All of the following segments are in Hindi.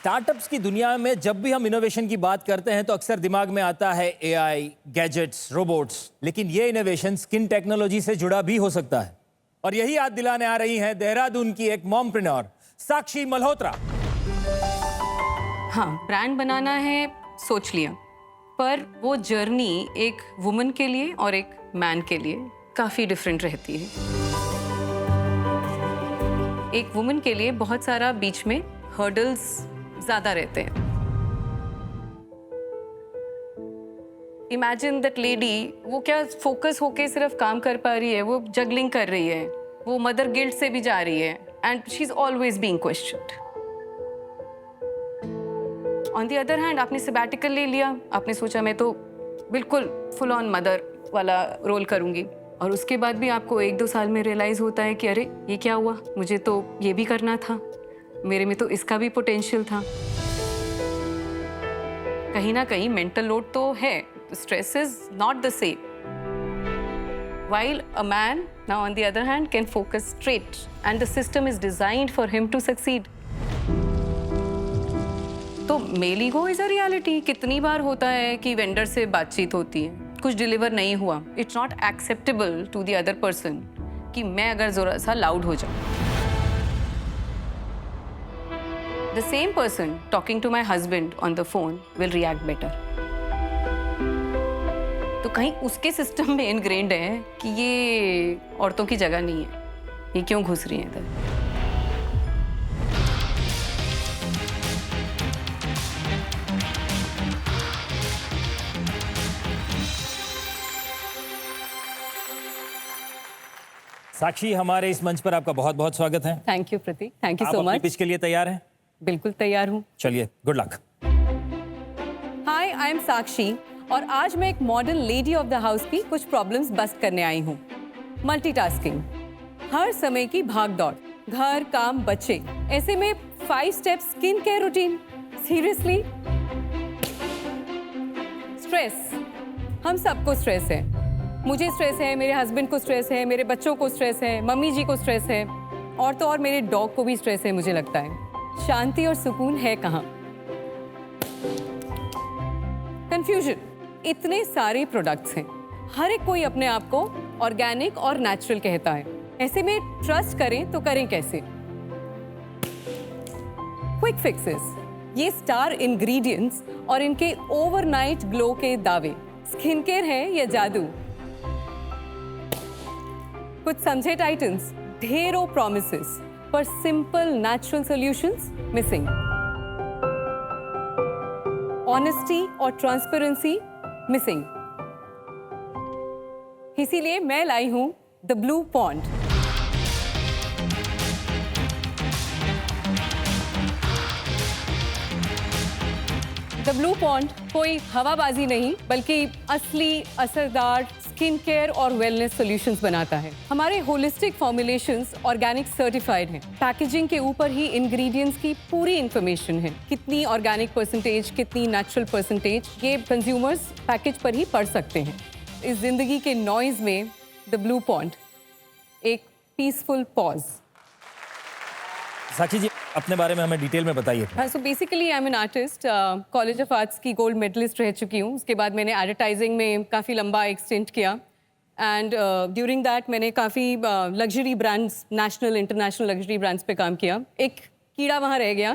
स्टार्टअप्स की दुनिया में जब भी हम इनोवेशन की बात करते हैं तो अक्सर दिमाग में आता है एआई, गैजेट्स, रोबोट्स, लेकिन ये इनोवेशन स्किन टेक्नोलॉजी से जुड़ा भी हो सकता है। और यही याद दिलाने आ रही हैं देहरादून की एक मॉमप्रेन्योर साक्षी मल्होत्रा। हाँ, ब्रांड बनाना है, सोच लिया, पर वो जर्नी एक वुमन के लिए और एक मैन के लिए काफ़ी डिफरेंट रहती है। एक वुमन के लिए बहुत सारा बीच में हर्डल्स ज़्यादा रहते हैं। इमेजिन दैट लेडी, वो क्या फोकस होके सिर्फ काम कर पा रही है, वो जगलिंग कर रही है, वो मदर गिल्ट से भी जा रही है and she is always being questioned. On the other hand, आपने सबैटिकल ले लिया, आपने सोचा मैं तो बिल्कुल फुल ऑन मदर वाला रोल करूंगी, और उसके बाद भी आपको 1-2 साल में रियलाइज होता है कि अरे ये क्या हुआ, मुझे तो ये भी करना था, मेरे में तो इसका भी पोटेंशियल था। कहीं ना कहीं मेंटल लोड तो है, stress is not the same, while a man now on the other hand can focus straight and the system is designed for him to succeed. तो male ego is a reality. कितनी बार होता है कि वेंडर से बातचीत होती है, कुछ डिलीवर नहीं हुआ, it's not acceptable to the other person कि मैं अगर जरा सा लाउड हो जाऊं। The same person talking to my husband on the phone will react better. तो कहीं उसके सिस्टम में इनग्रेन्ड है कि ये औरतों की जगह नहीं है, ये क्यों घुस रही है इधर। साक्षी, हमारे इस मंच पर आपका बहुत बहुत स्वागत है। Thank you Pratik, thank you आप सो अपनी मच। पिच के लिए तैयार हैं? बिल्कुल तैयार हूँ। चलिए, good luck. Hi, I am Sakshi और आज मैं एक modern lady of the house की कुछ प्रॉब्लम्स बस्ट करने आई हूँ। मल्टीटास्किंग, हर समय की भाग दौड़, घर, काम, बच्चे, ऐसे में 5 step skin care routine, seriously? Stress, हम सबको स्ट्रेस है। मुझे स्ट्रेस है, मेरे हस्बैंड को स्ट्रेस है, मेरे बच्चों को स्ट्रेस है, मम्मी जी को स्ट्रेस है, और तो और मेरे डॉग को भी स्ट्रेस है। मुझे लगता है शांति और सुकून है कहाँ? कंफ्यूजन, इतने सारे प्रोडक्ट्स हैं, हर एक कोई अपने आप को ऑर्गेनिक और नेचुरल कहता है, ऐसे में ट्रस्ट करें तो करें कैसे? क्विक फिक्सेस, ये स्टार इंग्रेडिएंट्स और इनके ओवरनाइट ग्लो के दावे, स्किन केयर है या जादू? कुछ समझे टाइटन्स, ढेरों प्रॉमिसेस पर simple natural solutions missing. Honesty और ट्रांसपेरेंसी मिसिंग। इसीलिए मैं लाई हूं the blue pond. The blue pond कोई हवाबाजी नहीं, बल्कि असली असरदार स्किन केयर और वेलनेस सॉल्यूशंस बनाता है। हमारे होलिस्टिक फॉर्मुलेशंस ऑर्गेनिक सर्टिफाइड हैं। पैकेजिंग के ऊपर ही इंग्रेडिएंट्स की पूरी इंफॉर्मेशन है, कितनी ऑर्गेनिक परसेंटेज, कितनी नेचुरल परसेंटेज, ये कंज्यूमर्स पैकेज पर ही पढ़ सकते हैं। इस जिंदगी के नॉइज में द ब्लू पॉन्ड एक पीसफुल पॉज। साक्षी जी, अपने बारे में हमें डिटेल में बताइए। हाँ, so basically I am an artist, college of arts की गोल्ड मेडलिस्ट रह चुकी हूँ। उसके बाद मैंने एडवर्टाइजिंग में काफ़ी लंबा एक स्टिंट किया, एंड ड्यूरिंग दैट मैंने काफ़ी luxury brands, national international luxury brands पे काम किया। एक कीड़ा वहाँ रह गया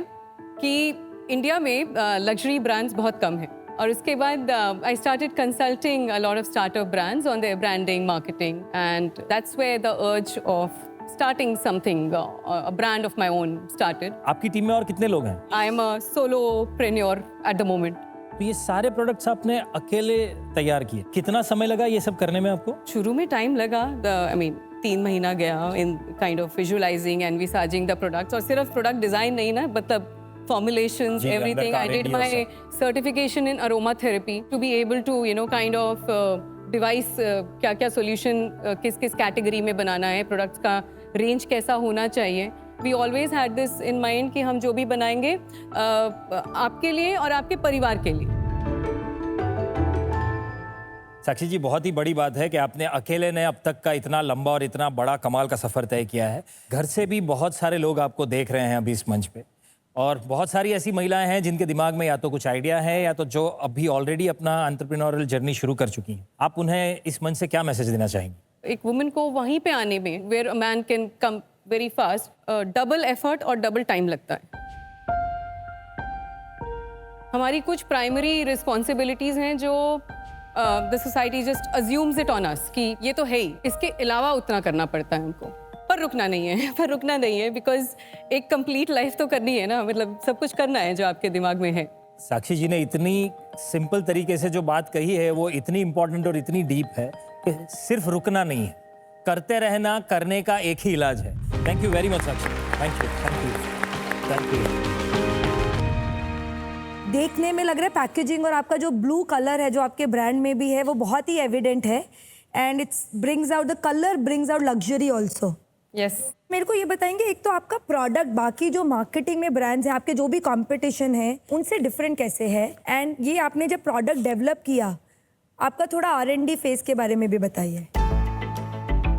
कि इंडिया में लग्जरी ब्रांड्स बहुत कम हैं, और उसके बाद I started consulting a lot of startup brands on their branding, marketing, and that's where the urge of starting something, a brand of my own started. आपकी टीम में और कितने लोग हैं? I am a solopreneur at the moment. तो ये सारे प्रोडक्ट्स आपने अकेले तैयार किए, कितना समय लगा ये सब करने में आपको? शुरू में टाइम लगा, I mean 3 महीना गया in kind of visualizing and envisaging the products, और सिर्फ प्रोडक्ट डिजाइन नहीं ना, मतलब formulations, everything. I did my certification in aromatherapy to be able to, you know, kind of device क्या क्या सोल्यूशन किस किस कैटेगरी में बनाना है, प्रोडक्ट्स का रेंज कैसा होना चाहिए। We always had this in mind कि हम जो भी बनाएंगे आपके लिए और आपके परिवार के लिए। साक्षी जी, बहुत ही बड़ी बात है कि आपने अकेले ने अब तक का इतना लंबा और इतना बड़ा कमाल का सफ़र तय किया है। घर से भी बहुत सारे लोग आपको देख रहे हैं अभी इस मंच पे, और बहुत सारी ऐसी महिलाएं हैं जिनके दिमाग में या तो कुछ आइडिया है या तो जो अभी ऑलरेडी अपना एंटरप्रेन्योरियल जर्नी शुरू कर चुकी हैं। आप उन्हें इस मंच से क्या मैसेज देना चाहेंगे? एक वुमन को वहीं पे आने में where a man can come very fast, double effort और डबल टाइम लगता है। हमारी कुछ प्राइमरी रिस्पॉन्सिबिलिटीज हैं जो the society just assumes it on us कि ये तो है ही, इसके अलावा उतना करना पड़ता है हमको। पर रुकना नहीं है बिकॉज एक कंप्लीट लाइफ तो करनी है ना, मतलब सब कुछ करना है जो आपके दिमाग में है। साक्षी जी ने इतनी सिंपल तरीके से जो बात कही है वो इतनी इंपॉर्टेंट और इतनी डीप है कि सिर्फ रुकना नहीं है, करते रहना, करने का एक ही इलाज है। Thank you very much Sakshi. Thank you, thank you, thank you. देखने में लग रहा है पैकेजिंग और आपका जो ब्लू कलर है जो आपके ब्रांड में भी है वो बहुत ही एविडेंट है and it's brings out the colour, brings out luxury also. Yes. मेरे को ये बताएंगे, एक तो आपका प्रोडक्ट बाकी जो मार्केटिंग में ब्रांड्स हैं, आपके जो भी कंपटीशन है उनसे डिफरेंट कैसे है, एंड ये आपने जब प्रोडक्ट डेवलप किया आपका थोड़ा R&D फेज के बारे में भी बताइए।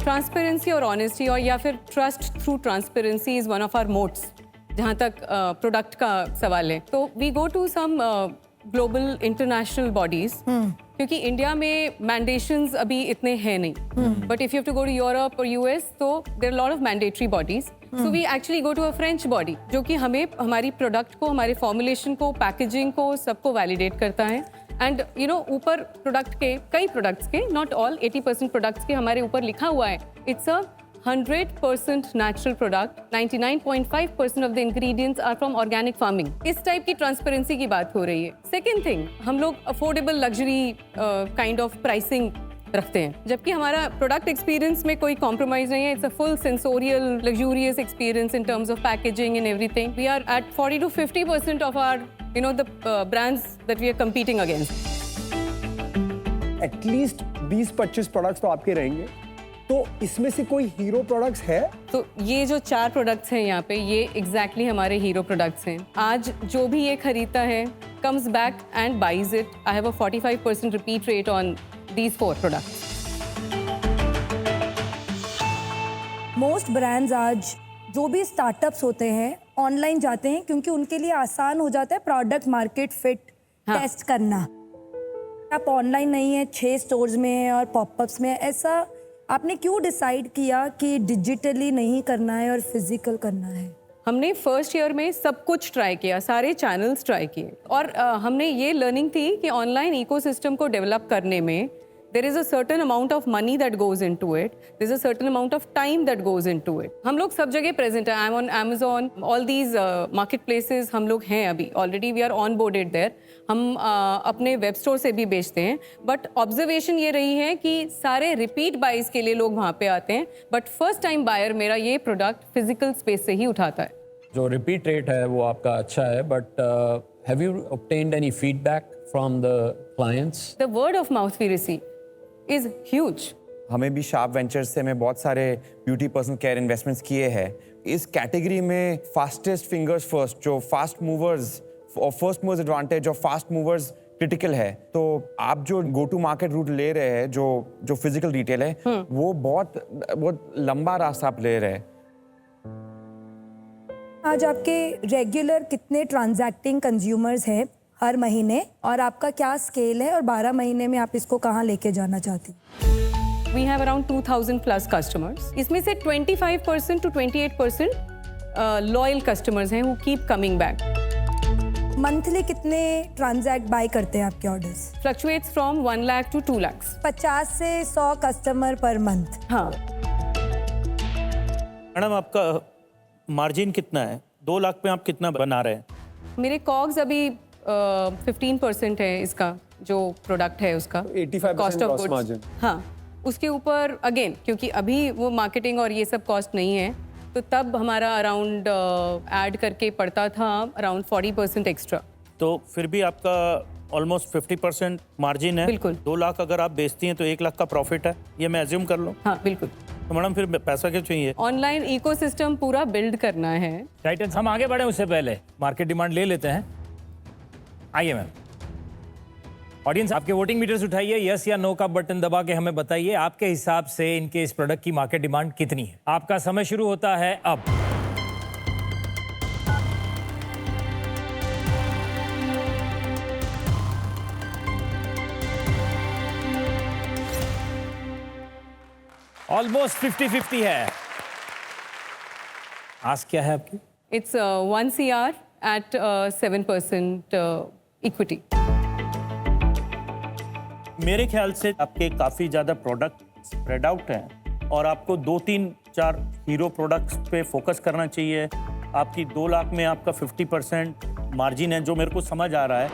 ट्रांसपेरेंसी और ऑनेस्टी और या फिर trust through transparency is one of our mottos जहाँ तक प्रोडक्ट का सवाल है। तो we go to some global international bodies क्योंकि इंडिया में मैंडेशंस अभी इतने हैं नहीं, but if you have to go to Europe और यूएस तो there lot of mandatory bodies. So we actually go to a French body जो कि हमें हमारी प्रोडक्ट को, हमारे फॉर्मुलेशन को, पैकेजिंग को, सबको वैलिडेट करता है। एंड यू नो ऊपर प्रोडक्ट के, कई प्रोडक्ट्स के, नॉट ऑल, 80% प्रोडक्ट्स के हमारे ऊपर लिखा हुआ है it's a 100% natural product, 99.5% of the ingredients are from organic farming। इस टाइप की ट्रांसपेरेंसी की बात हो रही है। सेकेंड थिंग, हम लोग affordable luxury kind of pricing रखते हैं, जबकि हमारा प्रोडक्ट एक्सपीरियंस में कोई कॉम्प्रोमाइज नहीं है। It's a full sensorial luxurious experience in terms of packaging and everything. We are at 40 to 50% of our, you know, the brands that we are competing against। At least 20-25 products तो आपके रहेंगे, तो इसमें से कोई हीरो प्रोडक्ट्स है? तो ये जो 4 प्रोडक्ट्स हैं यहाँ पे, ये एग्जैक्टली हमारे हीरो प्रोडक्ट्स हैं। आज जो भी ये खरीदता है comes back and buys it. I have a 45% repeat rate on these 4 products. Most brands आज जो भी स्टार्टअप्स होते हैं ऑनलाइन जाते हैं क्योंकि उनके लिए आसान हो जाता है प्रोडक्ट मार्केट फिट टेस्ट करना। आप ऑनलाइन नहीं है, 6 स्टोर्स में है और पॉपअप्स में है, ऐसा आपने क्यों डिसाइड किया कि डिजिटली नहीं करना है और फिजिकल करना है? हमने फर्स्ट ईयर में सब कुछ ट्राई किया, सारे चैनल्स ट्राई किए और हमने ये लर्निंग थी कि ऑनलाइन इकोसिस्टम को डेवलप करने में there is a certain amount of money that goes into it, there is a certain amount of time that goes into it। हम लोग सब जगह प्रेजेंट है, I'm on Amazon, all these marketplaces हम लोग हैं अभी already, we are onboarded there। हम अपने वेब स्टोर से भी बेचते हैं, बट ऑब्जर्वेशन ये रही है कि सारे रिपीट बाइज के लिए लोग वहाँ पे आते हैं, बट फर्स्ट टाइम बायर मेरा ये प्रोडक्ट फिजिकल स्पेस से ही उठाता है। जो रिपीट रेट है वो आपका अच्छा है, but have you obtained any feedback from the clients? The word of mouth we receive is huge. हमें भी शार्प वेंचर्स से हमें बहुत सारे ब्यूटी पर्सनल केयर इन्वेस्टमेंट्स किए हैं। इस कैटेगरी में फास्टेस्ट फिंगर्स फर्स्ट, जो फास्ट मूवर्स और फर्स्ट मूवर्स एडवांटेज और फास्ट मूवर्स क्रिटिकल है। तो आप जो गो टू मार्केट रूट ले रहे हैं, जो फिजिकल रिटेल है, वो बहुत लंबा रास्ता आप ले रहे हैं। आज आपके रेगुलर कितने ट्रांजैक्टिंग कंज्यूमर्स हैं हर महीने और आपका क्या स्केल है और 12 महीने में आप इसको कहाँ लेके जाना चाहती हैं? We have around 2000 plus customers। इसमें से 25% to 28% loyal customers हैं who keep coming back। Monthly कितने ट्रांजैक्ट बाय करते हैं आपके orders? Fluctuates from 1 lakh to 2 lakhs। 50 से 100 कस्टमर पर मंथ। हाँ। मैडम आपका मार्जिन कितना है? 2 लाख में आप कितना बना रहे हैं? मेरे कॉग्स अभी 15% है इसका जो प्रोडक्ट है उसका 85% cost of gross goods. margin। हाँ, उसके ऊपर अगेन क्योंकि अभी वो मार्केटिंग और ये सब कॉस्ट नहीं है, तो तब हमारा अराउंड ऐड करके पड़ता था अराउंड 40% एक्स्ट्रा। तो फिर भी आपका ऑलमोस्ट 50% मार्जिन है। बिल्कुल। 2 लाख अगर आप बेचती हैं तो 1 लाख का प्रॉफिट है, ये मैं एज्यूम कर लूँ? हाँ बिल्कुल। तो मैडम फिर पैसा क्यों चाहिए? ऑनलाइन इकोसिस्टम पूरा बिल्ड करना है। टाइटन्स, हम आगे बढ़े उससे पहले मार्केट डिमांड ले लेते हैं। आइए मैम। ऑडियंस, आपके वोटिंग मीटर्स उठाइए, यस या नो का बटन दबा के हमें बताइए आपके हिसाब से इनके इस प्रोडक्ट की मार्केट डिमांड कितनी है। आपका समय शुरू होता है अब। ऑलमोस्ट 50-50 है। आज क्या है आपकी? It's 1 CR at 7% equity. मेरे ख्याल से आपके काफ़ी ज़्यादा प्रोडक्ट स्प्रेड आउट हैं और आपको 2-3-4 हीरो प्रोडक्ट्स पे फोकस करना चाहिए। आपकी 2 लाख में आपका 50% मार्जिन है, जो मेरे को समझ आ रहा है।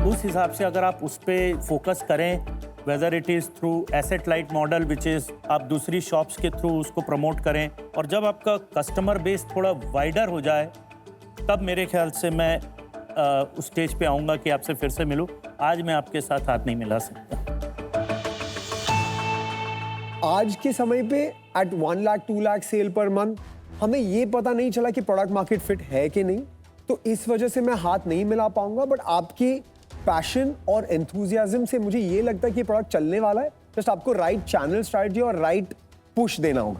उस हिसाब से अगर आप उस पर फोकस करें, whether it is through asset light model which is आप दूसरी शॉप्स के थ्रू उसको प्रमोट करें, और जब आपका कस्टमर बेस थोड़ा वाइडर हो जाए तब मेरे ख्याल से मैं उस स्टेज पे आऊँगा कि आपसे फिर से मिलूँ। आज मैं आपके साथ हाथ नहीं मिला सकता। आज के समय पे at 1 lakh 2 lakh sale per month हमें ये पता नहीं चला कि प्रोडक्ट मार्केट फिट है कि नहीं, तो इस वजह से मैं हाथ नहीं मिला पाऊंगा। बट आपकी पैशन और एंथुजियाज्म से मुझे ये लगता है कि प्रोडक्ट चलने वाला है। जस्ट आपको राइट चैनल स्ट्रैटेजी और राइट पुश देना होगा।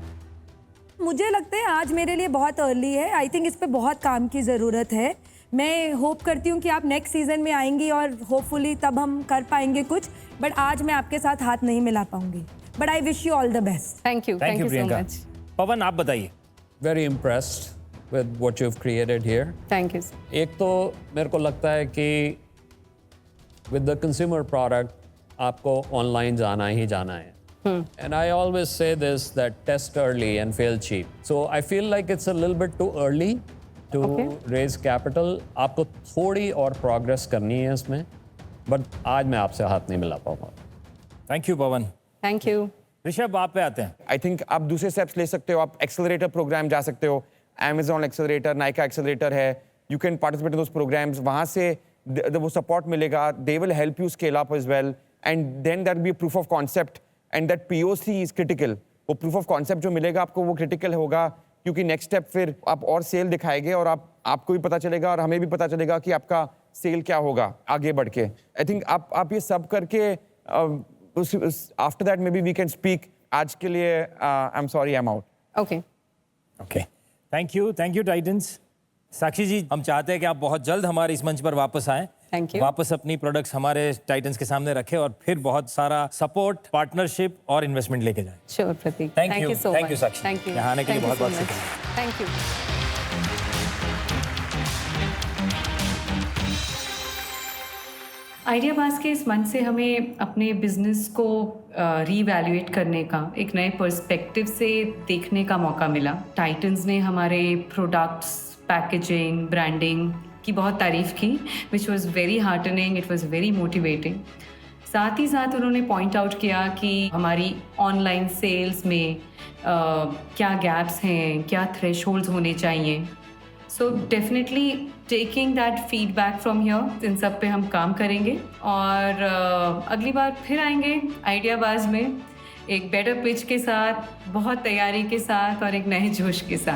मुझे लगता है आज मेरे लिए बहुत अर्ली है। आई थिंक इस पे बहुत काम की ज़रूरत है। मैं होप करती हूँ कि आप नेक्स्ट सीजन में आएंगी और होपफुली तब हम कर पाएंगे कुछ, बट आज मैं आपके साथ हाथ नहीं मिला पाऊंगी। But I wish you all the best. Thank you. Thank you so Priyanka. much. पवन, आप बताइए। Very impressed with what you've created here. Thank you. sir. एक तो मेरे को लगता है कि with the consumer product आपको ऑनलाइन जाना ही जाना है. And I always say this, that test early and fail cheap. So I feel like it's a little bit too early to raise capital. आपको थोड़ी और progress करनी है इसमें, but आज मैं आपसे हाथ नहीं मिला पाऊंगा. Thank you Pawan. Thank you. Rishabh, आप पे आते हैं। आई थिंक आप दूसरे स्टेप्स ले सकते हो। आप एक्सेलरेटर प्रोग्राम जा सकते हो। Amazon एक्सेलरेटर, नाइका एक्सेलरेटर है। You can participate in those programs. वहाँ से वो सपोर्ट मिलेगा। They will help you scale up as well, and then that be proof of concept, and that POC is critical. वो प्रूफ ऑफ कॉन्सेप्ट जो मिलेगा आपको, वो क्रिटिकल होगा, क्योंकि नेक्स्ट स्टेप फिर आप और सेल दिखाएंगे और आपको भी पता चलेगा और हमें भी पता चलेगा कि आपका सेल क्या होगा आगे बढ़ के। आई थिंक आप ये सब करके after that maybe we can speak. आज के लिए I am sorry, I am out. Okay. Okay, thank you titans. Sakshi ji, हम चाहते हैं कि आप बहुत जल्द हमारे इस मंच पर वापस आएं। Thank you. वापस अपनी प्रोडक्ट्स हमारे टाइटन्स के सामने रखें और फिर बहुत सारा सपोर्ट, पार्टनरशिप और इन्वेस्टमेंट लेके जाएं। Sure, Pratik. Thank Thank you. you so Thank much. you, Sakshi. Thank you. यहाँ आने के लिए Thank you बहुत-बहुत so much. Thank you. आइडियाबाज के इस मंच से हमें अपने बिजनेस को रीवैल्यूएट करने का, एक नए पर्सपेक्टिव से देखने का मौका मिला। टाइटन्स ने हमारे प्रोडक्ट्स, पैकेजिंग, ब्रांडिंग की बहुत तारीफ़ की, which was very heartening, it was very motivating. साथ ही साथ उन्होंने पॉइंट आउट किया कि हमारी ऑनलाइन सेल्स में क्या गैप्स हैं, क्या थ्रेशहोल्ड्स होने चाहिए। So definitely taking that feedback from here, इन सब पे हम काम करेंगे और अगली बार फिर आएंगे आइडियाबाज में एक बेटर पिच के साथ, बहुत तैयारी के साथ और एक नए जोश के साथ।